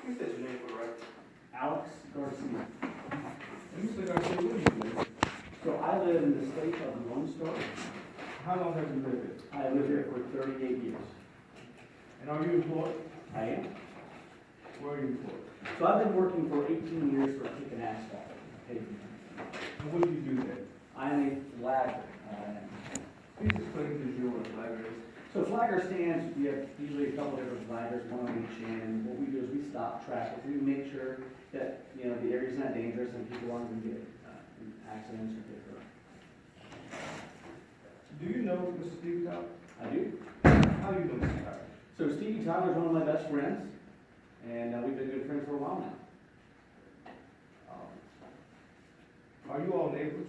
You said your name for the record. Alex Garcia. Mr. Garcia, where do you live? So I live in the state of Lone Star. How long have you lived here? I lived here for 38 years. And are you employed? I am. Where are you employed? So I've been working for 18 years for kicking asphalt. Pavement. And what do you do there? I am a flagger. Please explain to you what a flagger is. So flagger stands, we have usually a couple different flaggers, one on each end. What we do is we stop traffic. We make sure that, you know, the area's not dangerous and people aren't going to get in accidents or get hurt. Do you know Mr. Steve Tyler? I do. How do you know Mr. Tyler? So Stevie Tyler is one of my best friends, and we've been good friends for a while now. Are you all neighbors?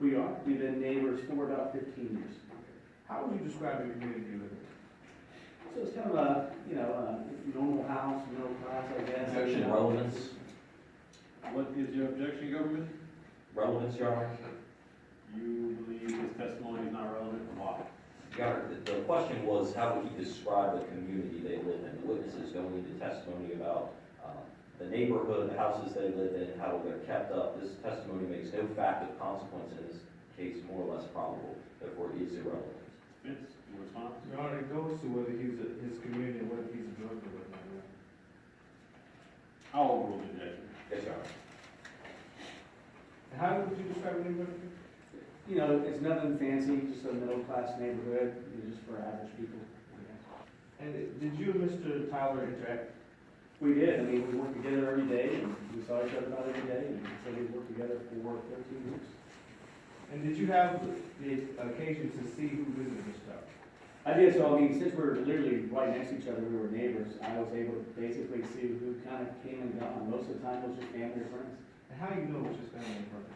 We are. We've been neighbors for about 15 years. How would you describe the community you live in? So it's kind of a, you know, a normal house, middle class, I guess. Objection, relevance. What is your objection, government? Relevance, Your Honor. You believe his testimony is not relevant, why? Your Honor, the question was, how would he describe the community they live in? The witnesses going into testimony about the neighborhood, the houses they live in, how they're kept up. This testimony makes no fact of consequence in this case, more or less probable, therefore it is irrelevant. Vince, your response? Your Honor, it goes to whether he's his community and whether he's a drug dealer. I'll overrule the objection. Yes, Your Honor. And how would you describe the neighborhood? You know, it's nothing fancy, just a middle class neighborhood, you know, just for average people. And did you and Mr. Tyler interact? We did. I mean, we worked together every day, and we saw each other about every day, and so we worked together for 13 years. And did you have the occasion to see who visited Mr. Tyler? I did. So, I mean, since we're literally right next to each other, we were neighbors, I was able to basically see who kind of came and gone. Most of the time, it was just family or friends. And how do you know which is family and friends?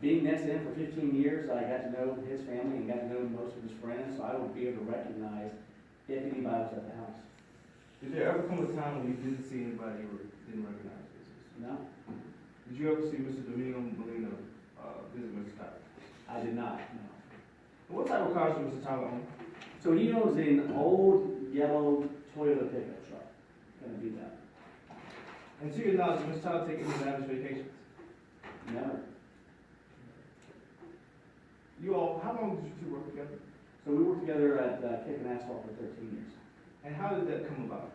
Being next to him for 15 years, I got to know his family and got to know most of his friends, so I would be able to recognize if anybody was at the house. Did there ever come a time when you didn't see anybody or didn't recognize business? No, Did you ever see Mr. Domingo Molina visit Mr. Tyler? I did not, no. And what type of cars did Mr. Tyler own? So he owns an old yellow Toyota pickup truck. Gonna be that. And to your knowledge, did Mr. Tyler take any lavish vacations? Never. You all, how long did you two work together? So we worked together at Kicking Asphalt for 13 years. And how did that come about?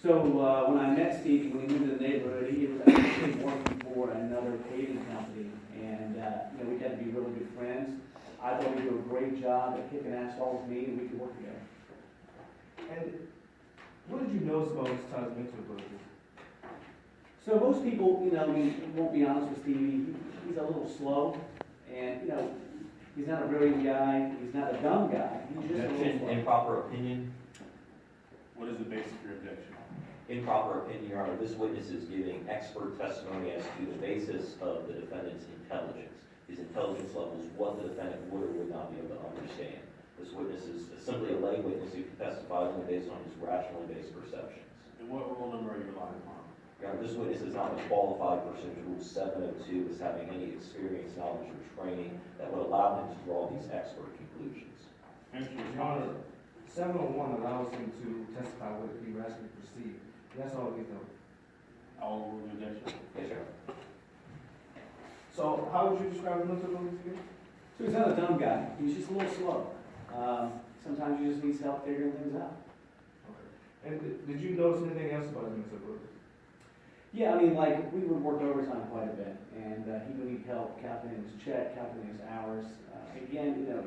So when I met Stevie, when we moved to the neighborhood, he was actually working for another paving company, and you know, we got to be really good friends. I thought we do a great job at Kicking Asphalt with me, and we could work together. And what did you notice about Mr. Tyler's mental abilities? So most people, you know, I mean, won't be honest with Stevie. He's a little slow, and you know, he's not a brilliant guy. He's not a dumb guy. He's just a little Objection, slow. improper opinion. What is the basis of your objection? Improper opinion, Your Honor. This witness is giving expert testimony as to the basis of the defendant's intelligence. His intelligence level is what the defendant would or would not be able to understand. This witness is simply a lay witness who can testify only based on his rationally based perceptions. And what rule number are you relying upon? Your Honor, this witness is not a qualified person to Rule 702 as having any experience, knowledge, or training that would allow him to draw these expert conclusions. Vince, your Your Honor, response? 701 allows him to testify whether he rationally perceived. That's all he knows. I'll overrule the objection. Yes, Your Honor. So how would you describe his mental abilities again? So he's not a dumb guy. He's just a little slow. Sometimes you just need help figuring things out. Okay. And did you notice anything else about his mental abilities? Yeah, I mean, like, we would work overtime quite a bit, and he would need help calculating his check, calculating his hours. Again, you know,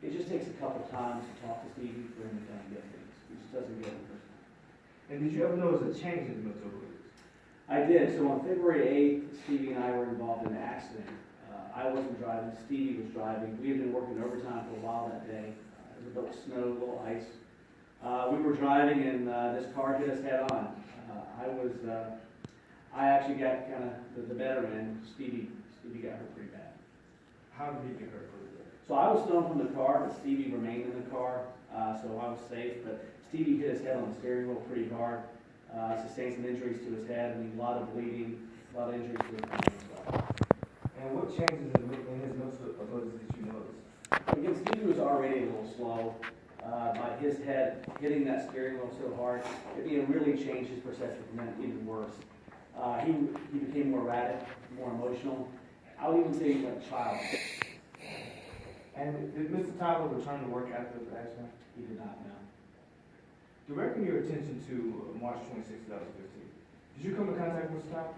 it just takes a couple times to talk to Stevie for him to kind of get things. He just doesn't get it the first time. And did you ever notice a change in his mental abilities? I did. So on February 8th, Stevie and I were involved in an accident. I wasn't driving, Stevie was driving. We had been working overtime for a while that day. There was a little snow, a little ice. We were driving, and this car hit us head on. I actually got kind of the better end. Stevie got hurt pretty bad. How did he get hurt? So I was thrown from the car, but Stevie remained in the car, so I was safe. But Stevie hit his head on the steering wheel pretty hard, sustained some injuries to his head, and a lot of bleeding, a lot of injuries to his brain as well. And what changes in his mental abilities did you notice? Again, Stevie was already a little slow. by his head hitting that steering wheel so hard. It really changed his perception from that even worse. He became more erratic, more emotional. I would even say he's like a child. And did Mr. Tyler return to work after the accident? He did not know. Directing your attention to March 26, 2015. Did you come in contact with Mr. Tyler?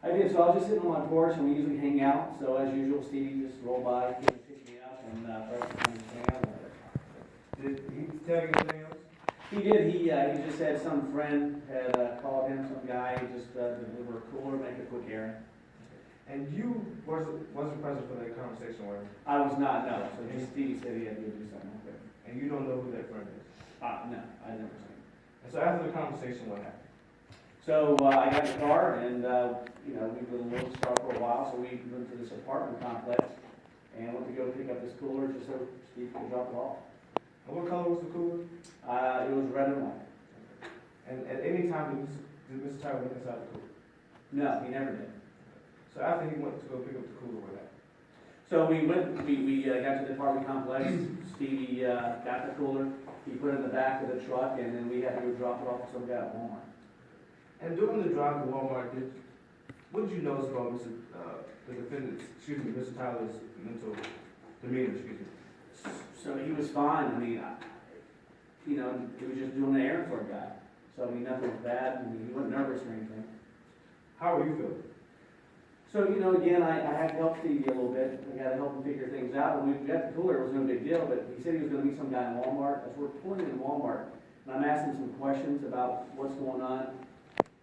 I did, so I was just sitting on my porch, and we usually hang out. So as usual, Stevie just rolled by, came and picked me up, and first time to hang out with her. Did he tell you anything else? He did. He just said some friend had called him, some guy, just deliver a cooler, make a quick errand. And you wasn't present for that conversation, where? I was not, no. So just Stevie said he had to go do something real quick. And you don't know who that friend is? No, I never seen him. And so after the conversation, what happened? So I got in the car, and we were in Little Star for a while, so we went to this apartment complex and went to go pick up this cooler just so Steve could drop it off. And what color was the cooler? It was red and white. And at any time, did Mr. Tyler look inside the cooler? No, he never did. So after he went to go pick up the cooler, what happened? So we got to the apartment complex. Stevie got the cooler. He put it in the back of the truck, and then we had to go drop it off to some guy at Walmart. And during the drive to Walmart, what did you notice about Mr. Tyler's mental demeanor, So he was fine. I mean, he was just doing an errand for a guy. So I mean, nothing was bad. I mean, he wasn't nervous or anything. How were you feeling? So, again, I had to help Stevie a little bit. I got to help him figure things out. When we got the cooler, it was no big deal, but he said he was going to meet some guy in Walmart. As we're pulling into Walmart, and I'm asking some questions about what's going on,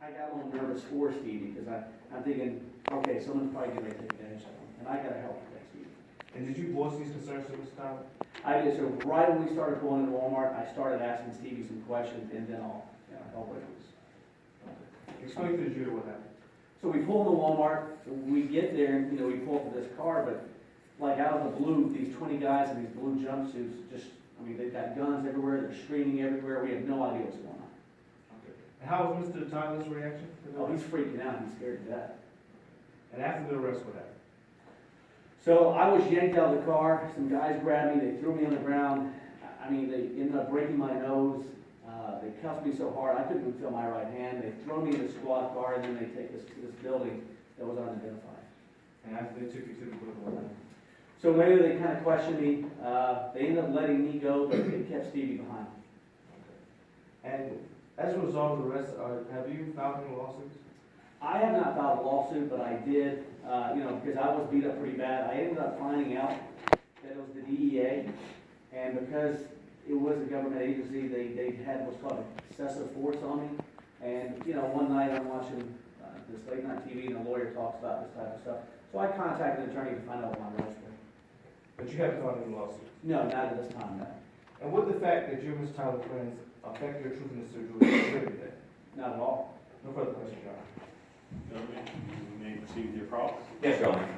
I got a little nervous for Stevie because I'm thinking, okay, someone's probably going to take advantage of him, and I got to help with that, Stevie. And did you voice these concerns to Mr. Tyler? I did. So right when we started pulling into Walmart, I started asking Stevie some questions, and then I'll help with this. Explain to the jury what happened. So we pull into Walmart, we get there, and, we pull up to this car, but like out of the blue, these 20 guys in these blue jumpsuits, they've got guns everywhere, they're screaming everywhere, we have no idea what's going on. Okay. And how was Mr. Tyler's reaction? Oh, he's freaking out, he's scared to death. And after the arrest, what happened? So I was yanked out of the car, some guys grabbed me, they threw me on the ground, they ended up breaking my nose. They cuffed me so hard I couldn't even feel my right hand. They throw me in the squad car, and then they take us to this building that was unidentified. And after they took you to the building, So later they kind of questioned me. They ended up letting me go, but they kept Stevie behind. and as a result of the arrest, have you filed any lawsuits? I have not filed a lawsuit, but I did, because I was beat up pretty bad. I ended up finding out that it was the DEA, and because it was a government agency, they had what's called excessive force on me. And, one night I'm watching this late night TV and a lawyer talks about this type of stuff. So I contacted an attorney to find out what my rights were. But you haven't filed any lawsuits? No, not at this time, no. And would the fact that you and Mr. Tyler are friends affect your truthfulness to the jury today? Not at all. No further questions, Your Honor. Gentlemen, you may proceed with your cross. Yes, Your Honor.